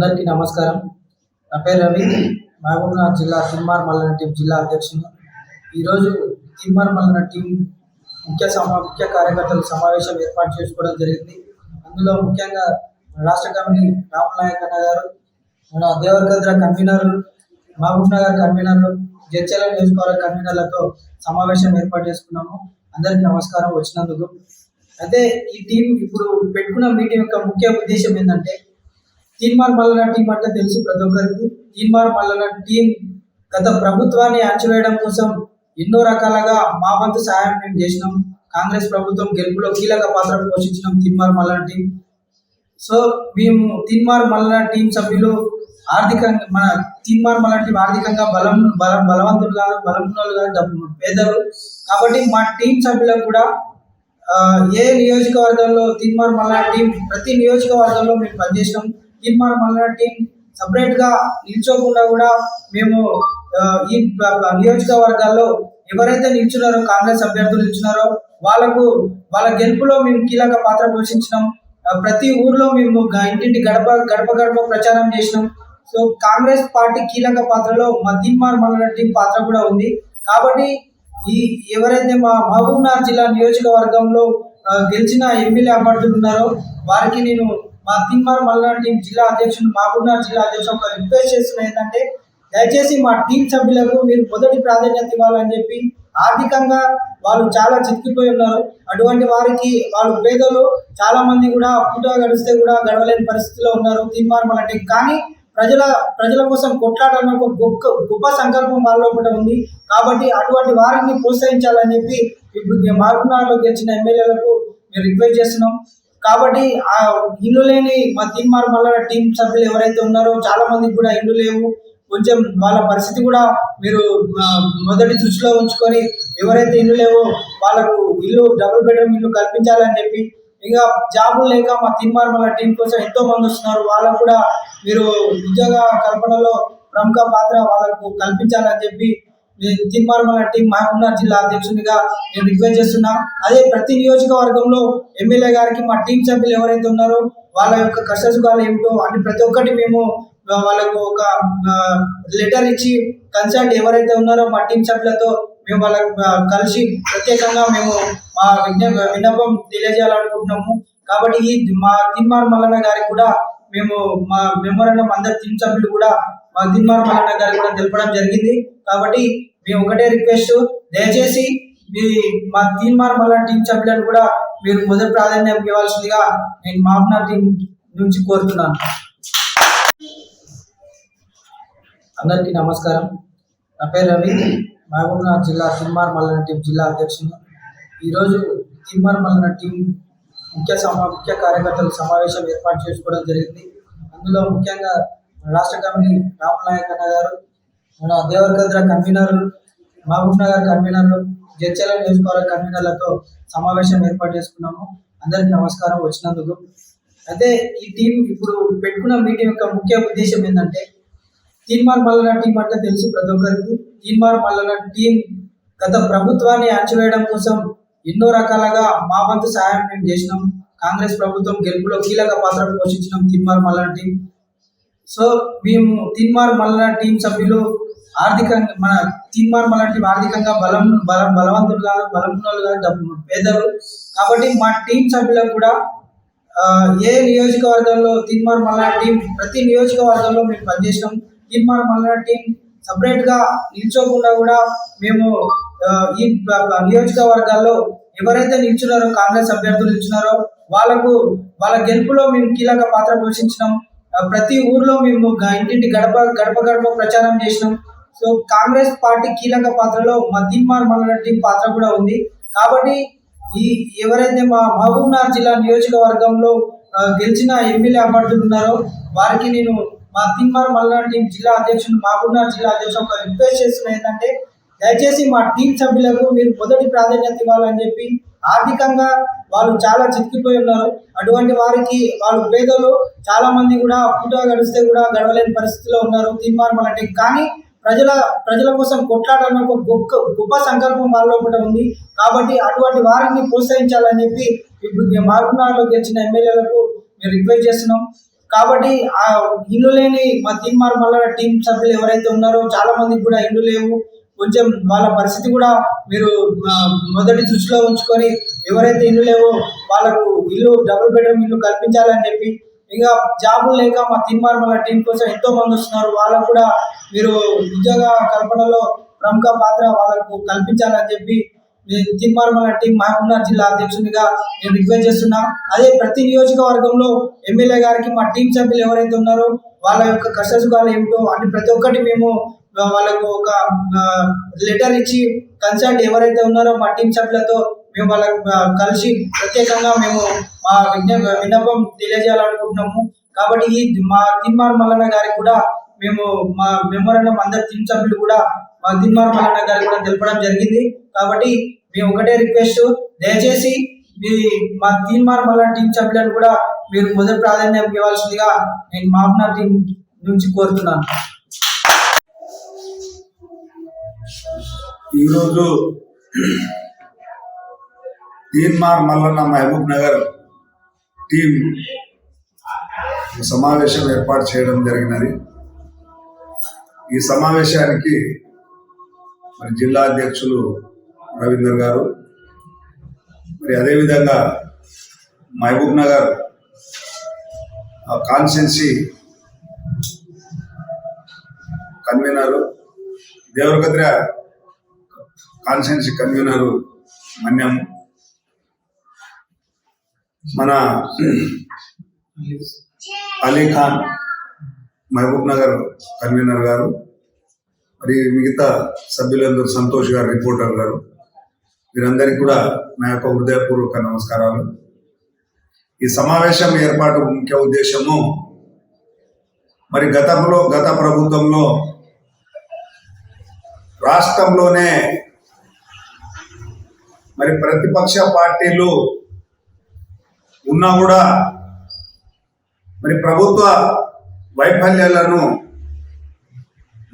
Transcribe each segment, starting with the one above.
అందరికీ నమస్కారం. నా పేరు రవి. మహబూబ్నగర్ జిల్లా తీన్మార్ మల్లన్న టీం జిల్లా అధ్యక్షుని. ఈరోజు తీన్మార్ మల్లన్న టీం ముఖ్య కార్యకర్తల సమావేశం ఏర్పాటు చేసుకోవడం జరిగింది. అందులో ముఖ్యంగా రాష్ట్ర కమిటీ రామనాయక్ అన్న గారు, మన దేవరకద్ర కన్వీనర్లు, మహబూబ్నగర్ కన్వీనర్లు, జడ్చల నియోజకవర్గ కన్వీనర్లతో సమావేశం ఏర్పాటు చేసుకున్నాము. అందరికీ నమస్కారం వచ్చినందుకు. అయితే ఈ టీం ఇప్పుడు పెట్టుకున్న మీటింగ్ యొక్క ముఖ్య ఉద్దేశం ఏంటంటే, తీన్మార్ మల్లన్న టీం అంటే తెలుసు ప్రతి ఒక్కరికి. తీన్మార్ మల్లన్న టీం గత ప్రభుత్వాన్ని అణచివేయడం కోసం ఎన్నో రకాలుగా మా వంతు సహాయం మేము చేసినాం. కాంగ్రెస్ ప్రభుత్వం గెలుపులో కీలక పాత్ర పోషించినాం తీన్మార్ మల్లన్న టీం. సో మేము తీన్మార్ మల్లన్న టీం సభ్యులు ఆర్థికంగా, మన తీన్మార్ మల్లన్న టీం ఆర్థికంగా బలవంతులు కాదు, బలమున్నోళ్ళు కాదు, పేదలు. కాబట్టి మా టీం సభ్యులకు కూడా ఏ నియోజకవర్గంలో తీన్మార్ మల్లన్న టీం ప్రతి నియోజకవర్గంలో మేము పనిచేసినాం. తీన్మార్ మల్లన్న టీం సపరేట్గా నిల్చోకుండా కూడా మేము ఈ నియోజకవర్గాల్లో ఎవరైతే నిల్చున్నారో, కాంగ్రెస్ అభ్యర్థులు నిల్చున్నారో వాళ్ళ గెలుపులో మేము కీలక పాత్ర పోషించినాం. ప్రతి ఊర్లో మేము ఇంటింటి గడప ప్రచారం చేసినాం. సో కాంగ్రెస్ పార్టీ కీలక పాత్రలో మా తీన్మార్ మల్లన్న టీం పాత్ర కూడా ఉంది. కాబట్టి ఎవరైతే మా మహబూబ్నగర్ జిల్లా నియోజకవర్గంలో గెలిచిన ఎమ్మెల్యే అభ్యర్థులు ఉన్నారో వారికి నేను మా తీన్మార్ మల్లన్న టీం జిల్లా అధ్యక్షుడు, మహబూబ్నగర్ జిల్లా అధ్యక్షుడు ఒక రిక్వెస్ట్ చేస్తున్నా ఏంటంటే, దయచేసి మా టీం సభ్యులకు మీరు మొదటి ప్రాధాన్యత ఇవ్వాలని చెప్పి. ఆర్థికంగా వాళ్ళు చాలా చిక్కిపోయి ఉన్నారు. అటువంటి వారికి వాళ్ళు పేదలు చాలా మంది కూడా పూట గడిస్తే కూడా గడవలేని పరిస్థితిలో ఉన్నారు తీన్మార్ మల్లన్న టీం. కానీ ప్రజల కోసం కొట్లాడాలని ఒక గొప్ప సంకల్పం వాళ్ళలో కూడా ఉంది. కాబట్టి అటువంటి వారిని ప్రోత్సహించాలని చెప్పి ఇప్పుడు మహబూబ్నగర్లో గెలిచిన ఎమ్మెల్యేలకు మేము రిక్వెస్ట్ చేస్తున్నాం. కాబట్టి ఆ ఇల్లు లేని మా తీన్మార్ మల్లన్న టీం సభ్యులు ఎవరైతే ఉన్నారో చాలా మందికి కూడా ఇల్లు లేవు. కొంచెం వాళ్ళ పరిస్థితి కూడా మీరు మొదటి దృష్టిలో ఉంచుకొని ఎవరైతే ఇల్లు లేవో వాళ్ళకు ఇల్లు, డబుల్ బెడ్రూమ్ ఇల్లు కల్పించాలని చెప్పి. ఇంకా జాబులు లేక మా తీన్మార్ మల్లన్న టీం కోసం ఎంతో మంది వస్తున్నారు. వాళ్ళకు కూడా మీరు ఉద్యోగ కల్పనలో ప్రముఖ పాత్ర వాళ్ళకు కల్పించాలని చెప్పి తీన్మార్ మల్లన్న టీం మహబూబ్నగర్ జిల్లా అధ్యక్షునిగా నేను రిక్వెస్ట్ చేస్తున్నా. అదే ప్రతి నియోజకవర్గంలో ఎమ్మెల్యే గారికి మా టీం సభ్యులు ఎవరైతే ఉన్నారో వాళ్ళ యొక్క కష్టసుఖాలు ఏమిటో అని ప్రతి ఒక్కటి మేము వాళ్ళకు ఒక లెటర్ ఇచ్చి కన్సల్ట్ ఎవరైతే ఉన్నారో మా టీం సభ్యులతో మేము వాళ్ళకు కలిసి ప్రత్యేకంగా మేము మా విన్నపం తెలియజేయాలనుకుంటున్నాము. కాబట్టి మా తీన్మార్ మల్లన్న గారికి కూడా మేము మా మెమోరాండం అందరి టీం సభ్యులు కూడా మా తీన్మార్ మల్లన్న గారికి కూడా తెలపడం జరిగింది. కాబట్టి మేము ఒకటే రిక్వెస్ట్, దయచేసి మా తీన్మార్ మల్లన్న టీం సభ్యులను కూడా మీరు మొదటి ప్రాధాన్యం ఇవ్వాల్సిందిగా నేను మహబూబ్నగర్ టీం నుంచి కోరుతున్నాను. అందరికీ నమస్కారం. నా పేరు రవి. మహబూబ్నగర్ జిల్లా తీన్మార్ మల్లన్న టీం జిల్లా అధ్యక్షుని. ఈరోజు తీన్మార్ మల్లన్న టీం ముఖ్య కార్యకర్తల సమావేశం ఏర్పాటు చేసుకోవడం జరిగింది. అందులో ముఖ్యంగా రాష్ట్ర కమిటీ రామనాయక్ అన్న గారు, మన దేవరకద్ర కన్వీనర్లు, మహబూబ్నగర్ కన్వీనర్లు, జడ్చల నియోజకవర్గ కన్వీనర్లతో సమావేశం ఏర్పాటు చేసుకున్నాము. అందరికీ నమస్కారం వచ్చినందుకు. అయితే ఈ టీం ఇప్పుడు పెట్టుకున్న మీటింగ్ యొక్క ముఖ్య ఉద్దేశం ఏంటంటే, తీన్మార్ మల్లన్న టీం అంటే తెలుసు ప్రతి ఒక్కరికి. తీన్మార్ మల్లన్న టీం గత ప్రభుత్వాన్ని అణచివేయడం కోసం ఎన్నో రకాలుగా మా వంతు సహాయం మేము చేసినాం. కాంగ్రెస్ ప్రభుత్వం గెలుపులో కీలక పాత్ర పోషించినాం తీన్మార్ మల్లన్న టీం. సో మేము తీన్మార్ మల్లన్న టీం సభ్యులు ఆర్థికంగా, మన తీన్మార్ మల్లన్న టీం ఆర్థికంగా బలవంతులు కాదు, బలమున్నోళ్ళు కాదు, పేదలు. కాబట్టి మా టీం సభ్యులకు కూడా ఏ నియోజకవర్గంలో తీన్మార్ మల్లన్న టీం ప్రతి నియోజకవర్గంలో మేము పనిచేసినాం. తీన్మార్ మల్లన్న టీం సపరేట్గా నిల్చోకుండా కూడా మేము ఈ నియోజకవర్గాల్లో ఎవరైతే నిల్చున్నారో, కాంగ్రెస్ అభ్యర్థులు నిల్చున్నారో వాళ్ళ గెలుపులో మేము కీలక పాత్ర పోషించినాం. ప్రతి ఊర్లో మేము ఇంటింటి గడప ప్రచారం చేసినాం. సో కాంగ్రెస్ పార్టీ కీలక పాత్రలో మా తీన్మార్ మల్లన్న టీం పాత్ర కూడా ఉంది. కాబట్టి ఎవరైతే మా మహబూబ్నగర్ జిల్లా నియోజకవర్గంలో గెలిచిన ఎమ్మెల్యే అభ్యర్థులు ఉన్నారో వారికి నేను మా తీన్మార్ మల్లన్న టీం జిల్లా అధ్యక్షుడు, మహబూబ్నగర్ జిల్లా అధ్యక్షుడు ఒక రిక్వెస్ట్ చేస్తున్నా ఏంటంటే, దయచేసి మా టీం సభ్యులకు మీరు మొదటి ప్రాధాన్యత ఇవ్వాలని చెప్పి. ఆర్థికంగా వాళ్ళు చాలా చిక్కిపోయి ఉన్నారు. అటువంటి వారికి వాళ్ళు పేదలు చాలా మంది కూడా పూట గడిస్తే కూడా గడవలేని పరిస్థితిలో ఉన్నారు తీన్మార్ మల్లన్న టీం. కానీ ప్రజల కోసం కొట్లాడాలని ఒక గొప్ప సంకల్పం వాళ్ళలో కూడా ఉంది. కాబట్టి అటువంటి వారిని ప్రోత్సహించాలని చెప్పి ఇప్పుడు మహబూబ్నగర్లో గెలిచిన ఎమ్మెల్యేలకు మేము రిక్వెస్ట్ చేస్తున్నాం. కాబట్టి ఆ ఇల్లు లేని మా తీన్మార్ మల్లన్న టీం సభ్యులు ఎవరైతే ఉన్నారో చాలా మందికి కూడా ఇల్లు లేవు. కొంచెం వాళ్ళ పరిస్థితి కూడా మీరు మొదటి దృష్టిలో ఉంచుకొని ఎవరైతే ఇల్లు లేవో వాళ్ళకు ఇల్లు డబుల్ బెడ్రూమ్ ఇల్లు కల్పించాలని చెప్పి, ఇంకా జాబులు లేక మా తీన్మార్ మల్లన్న టీం కోసం ఎంతో మంది వస్తున్నారు, వాళ్ళకు కూడా మీరు ఉద్యోగ కల్పనలో ప్రముఖ పాత్ర వాళ్ళకు కల్పించాలని చెప్పి తీన్మార్ మల్లన్న టీం మహబూబ్నగర్ జిల్లా అధ్యక్షునిగా నేను రిక్వెస్ట్ చేస్తున్నా. అదే ప్రతి నియోజకవర్గంలో ఎమ్మెల్యే గారికి మా టీం సభ్యులు ఎవరైతే ఉన్నారో వాళ్ళ యొక్క కష్టసుఖాలు ఏమిటో అని ప్రతి ఒక్కటి మేము వాళ్ళకు ఒక లెటర్ ఇచ్చి కన్సల్ట్ ఎవరైతే ఉన్నారో మా టీం సభ్యులతో మేము వాళ్ళకు కలిసి ప్రత్యేకంగా మేము మా విన్నపం తెలియజేయాలనుకుంటున్నాము. కాబట్టి మా తీన్మార్ మల్లన్న గారికి కూడా మేము మా మెమోరాండం అందరి టీం సభ్యులు కూడా మా తీన్మార్ మల్లన్న గారికి కూడా తెలపడం జరిగింది. కాబట్టి మేము ఒకటే రిక్వెస్ట్, దయచేసి మా తీన్మార్ మల్లన్న టీం సభ్యులను కూడా మీరు మొదటి ప్రాధాన్యం ఇవ్వాల్సిందిగా నేను మహబూబ్నగర్ టీం నుంచి కోరుతున్నాను. ఈరోజు తీన్మార్ మల్లన్న మహబూబ్ నగర్ టీం సమావేశం ఏర్పాటు చేయడం జరిగినది. ఈ సమావేశానికి మరి జిల్లా అధ్యక్షులు రవీందర్ గారు, మరి అదేవిధంగా Mahabub Nagar constituency convener, Devarakadra constituency convener Manyam, మన అలీఖాన్ మహబూబ్ నగర్ కన్వీనర్ గారు, మరి మిగతా సభ్యులందరూ సంతోష్ గారు రిపోర్టర్ గారు, వీరందరికీ కూడా నా యొక్క హృదయపూర్వక నమస్కారాలు. ఈ సమావేశం ఏర్పాటు ముఖ్య ఉద్దేశము, మరి గత ప్రభుత్వంలో రాష్ట్రంలోనే మరి ప్రతిపక్ష పార్టీలు ఉన్నా కూడా మరి ప్రభుత్వ వైఫల్యాలను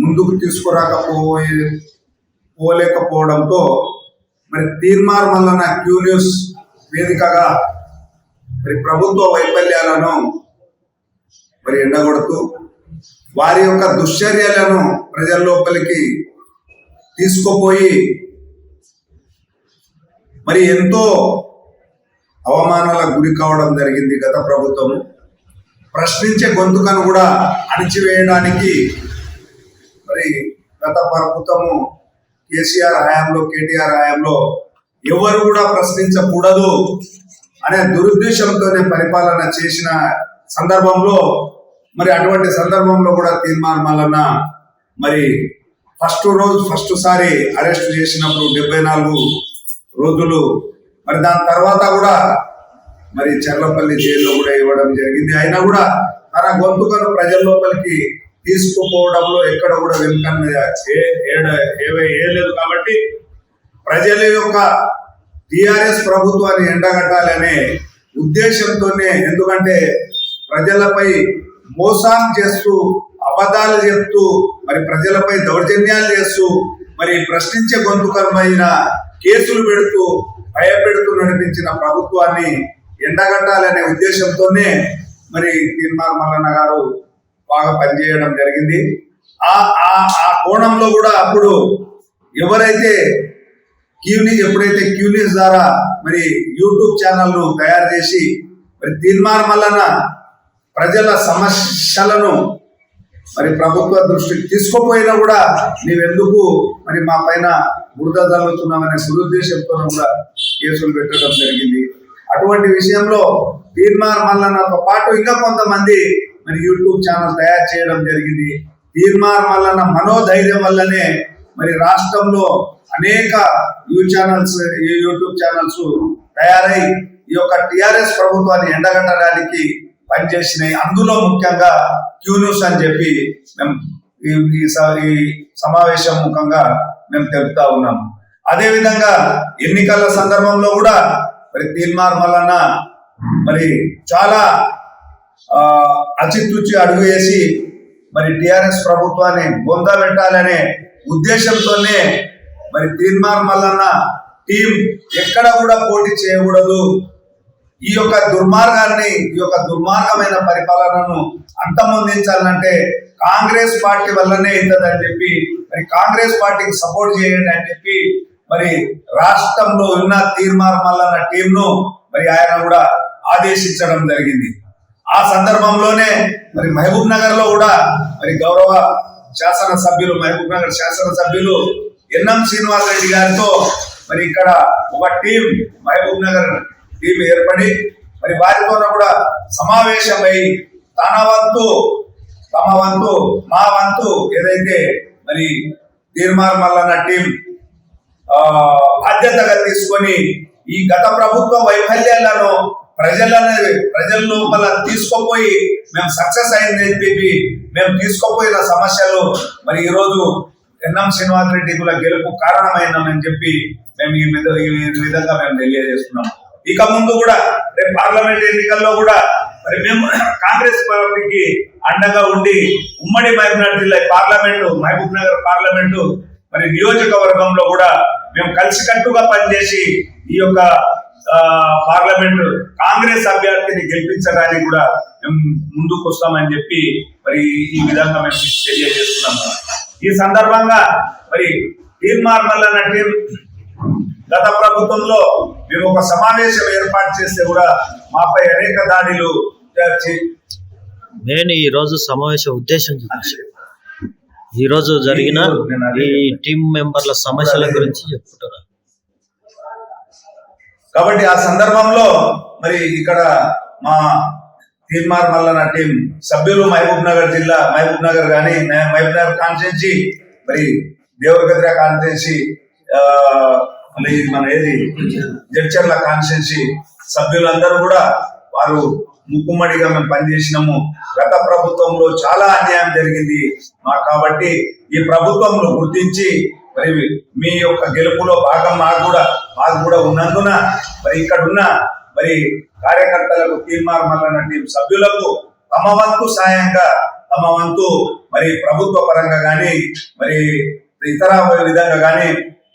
ముందుకు తీసుకురాకపోలేకపోవడంతో మరి తీన్మార్ మల్లన్న క్యూ న్యూస్ వేదికగా మరి ప్రభుత్వ వైఫల్యాలను మరి ఎండగొడుతూ వారి యొక్క దుశ్చర్యలను ప్రజల లోపలికి తీసుకుపోయి మరి ఎంతో అవమానాలకు గురి కావడం జరిగింది. గత ప్రభుత్వం ప్రశ్నించే గొంతుకను కూడా అణిచివేయడానికి మరి గత ప్రభుత్వము కేసీఆర్ హయాంలో, కేటీఆర్ హయాంలో ఎవరు కూడా ప్రశ్నించకూడదు అనే దురుద్దేశంతోనే పరిపాలన చేసిన సందర్భంలో మరి అటువంటి సందర్భంలో కూడా తీన్మార్ మల్లన్న మరి ఫస్ట్ సారి అరెస్ట్ చేసినప్పుడు 74 రోజులు, మరి దాని తర్వాత కూడా మరి చర్లపల్లి జైల్లో కూడా ఇవ్వడం జరిగింది. అయినా కూడా తన గొంతుకను ప్రజల లోపలికి తీసుకుపోవడంలో ఎక్కడ కూడా వెనుకన్న ఏలేదు. కాబట్టి ప్రజల యొక్క టిఆర్ఎస్ ప్రభుత్వాన్ని ఎండగట్టాలనే ఉద్దేశంతోనే, ఎందుకంటే ప్రజలపై మోసం చేస్తూ అబద్ధాలు చెప్తూ మరి ప్రజలపై దౌర్జన్యాలు చేస్తూ మరి ప్రశ్నించే గొంతుకమైన కేసులు పెడుతూ భయపెడుతూ నడిపించిన ప్రభుత్వాన్ని ఎండగట్టాలనే ఉద్దేశంతోనే మరి తీన్మార్ మల్లన్న గారు బాగా పనిచేయడం జరిగింది. ఆ కోణంలో కూడా అప్పుడు ఎవరైతే ఎప్పుడైతే క్యూన్యూస్ ద్వారా మరి యూట్యూబ్ ఛానల్ను తయారు చేసి మరి తీన్మార్ మల్లన్న ప్రజల సమస్యలను మరి ప్రభుత్వ దృష్టికి తీసుకుపోయినా కూడా నీవెందుకు మరి మా పైన బురద జరుగుతున్నామనే దురుద్దేశంతో కూడా కేసులు పెట్టడం జరిగింది. అటువంటి విషయంలో తీన్మార్ మల్లన్నతో పాటు ఇంకా కొంతమంది మరి యూట్యూబ్ ఛానల్ తయారు చేయడం జరిగింది. తీన్మార్ మల్లన్న మనోధైర్యం వల్లనే మరి రాష్ట్రంలో అనేక యూట్యూబ్ ఛానల్స్ తయారై ఈ యొక్క టిఆర్ఎస్ ప్రభుత్వాన్ని ఎండగట్టడానికి పనిచేసినాయి. అందులో ముఖ్యంగా క్యూ న్యూస్ అని చెప్పి మేము ఈ సమావేశం ముఖంగా మేము తెలుపుతా ఉన్నాము. అదేవిధంగా ఎన్నికల సందర్భంలో కూడా మరి తీన్మార్ మల్లన్న మరి చాలా అచితుచి అడుగు వేసి మరి టిఆర్ఎస్ ప్రభుత్వాన్ని బొంద పెట్టాలనే ఉద్దేశంతోనే మరి తీన్మార్ మల్లన్న టీం ఎక్కడ కూడా పోటీ చేయకూడదు, ఈ యొక్క దుర్మార్గాన్ని, ఈ యొక్క దుర్మార్గమైన పరిపాలనను అంతమొందించాలంటే కాంగ్రెస్ పార్టీ వల్లనే అవుతుందని చెప్పి, మరి కాంగ్రెస్ పార్టీకి సపోర్ట్ చేయండి అని చెప్పి మరి రాష్ట్రంలో ఉన్న తీర్మార్ మల్లన్న టీంను మరి ఆయన కూడా ఆదేశించడం జరిగింది. ఆ సందర్భంలోనే మరి మహబూబ్ నగర్ లో కూడా మరి గౌరవ శాసనసభ్యులు, మహబూబ్ నగర్ శాసనసభ్యులు ఎన్ఎం శ్రీనివాస్ రెడ్డి గారితో మరి ఇక్కడ ఒక టీం, మహబూబ్ నగర్ టీం ఏర్పడి మరి వారితో కూడా సమావేశమై తమ వంతు మా వంతు ఏదైతే మరి తీర్మార్ మల్లన్న టీం బాధ్యతగా తీసుకొని ఈ గత ప్రభుత్వ వైఫల్యాలను ప్రజల లోపల తీసుకుపోయి మేము సక్సెస్ అయిందని చెప్పి మేము తీసుకుపోయిన సమస్యలు మరి ఈరోజు ఎన్ఎం శ్రీనివాస్ రెడ్డి కూడా గెలుపు కారణమైందని చెప్పి మేము ఈ విధంగా మేము తెలియజేస్తున్నాం. ఇక ముందు కూడా రేపు పార్లమెంట్ ఎన్నికల్లో కూడా మరి మేము కాంగ్రెస్ పార్టీకి అండగా ఉండి ఉమ్మడి మహబూబ్ జిల్లా మహబూబ్ నగర్ పార్లమెంటు మరి నియోజకవర్గంలో కూడా మేము కలిసికట్టుగా పనిచేసి ఈ యొక్క పార్లమెంట్ కాంగ్రెస్ అభ్యర్థిని గెలిపించడానికి కూడా మేము ముందుకు వస్తామని చెప్పి మరి ఈ విధంగా మేము తెలియజేస్తున్నాము. ఈ సందర్భంగా మరి తీర్మార్ మల్లన్న టీం గత ప్రభుత్వంలో మేము ఒక సమావేశం ఏర్పాటు చేస్తే కూడా మాపై అనేక దాడులు నేను ఈ రోజు సమావేశ ఉద్దేశం చూపించి ఈ రోజు జరిగిన ఈ టీం మెంబర్ల సమస్యల గురించి చెప్పుకుంటారా. కాబట్టి ఆ సందర్భంలో మరి ఇక్కడ మా తీర్మార్ మల్లన్న టీం సభ్యులు మహబూబ్ నగర్ కానీ మహబూబ్ నగర్ కాన్స్టిట్యున్సీ మరి దేవరగద్ర కాన్స్టిట్యున్సీ మళ్ళీ మన జడ్చర్ల కాన్స్టిట్యున్సీ సభ్యులందరూ కూడా వారు ముక్కుమ్మడిగా మేము పనిచేసినాము. గత ప్రభుత్వంలో చాలా అన్యాయం జరిగింది మాకు, కాబట్టి ఈ ప్రభుత్వంలో గుర్తించి మరి మీ యొక్క గెలుపులో భాగం మాకు కూడా ఉన్నందున మరి ఇక్కడ ఉన్న మరి కార్యకర్తలకు తీర్మార్ మల్లన్న టీం సభ్యులకు తమ వంతు సాయంగా, తమ వంతు మరి ప్రభుత్వ పరంగా కానీ మరి ఇతర విధంగా కానీ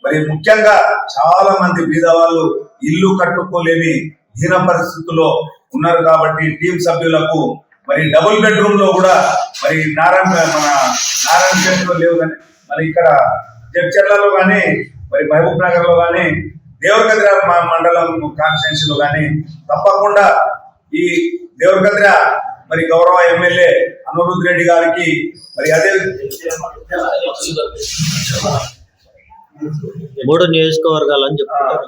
మరి ముఖ్యంగా చాలా మంది బీదవాళ్ళు ఇల్లు కట్టుకోలేని దీన పరిస్థితుల్లో ఉన్నారు. కాబట్టి టీం సభ్యులకు మరి డబుల్ బెడ్రూమ్ లో కూడా మరి నారాయణపేటలో లేవు కానీ మరి ఇక్కడ జడ్చర్లలో కానీ మరి మహబూబ్ నగర్ లో కానీ దేవరగద్ర మండలం కాన్స్టిట్యున్సీలో కానీ తప్పకుండా ఈ దేవరగద్ర మరి గౌరవ ఎమ్మెల్యే అనురుద్ రెడ్డి గారికి మరి అదే 3 నియోజకవర్గాలని చెప్తున్నారు.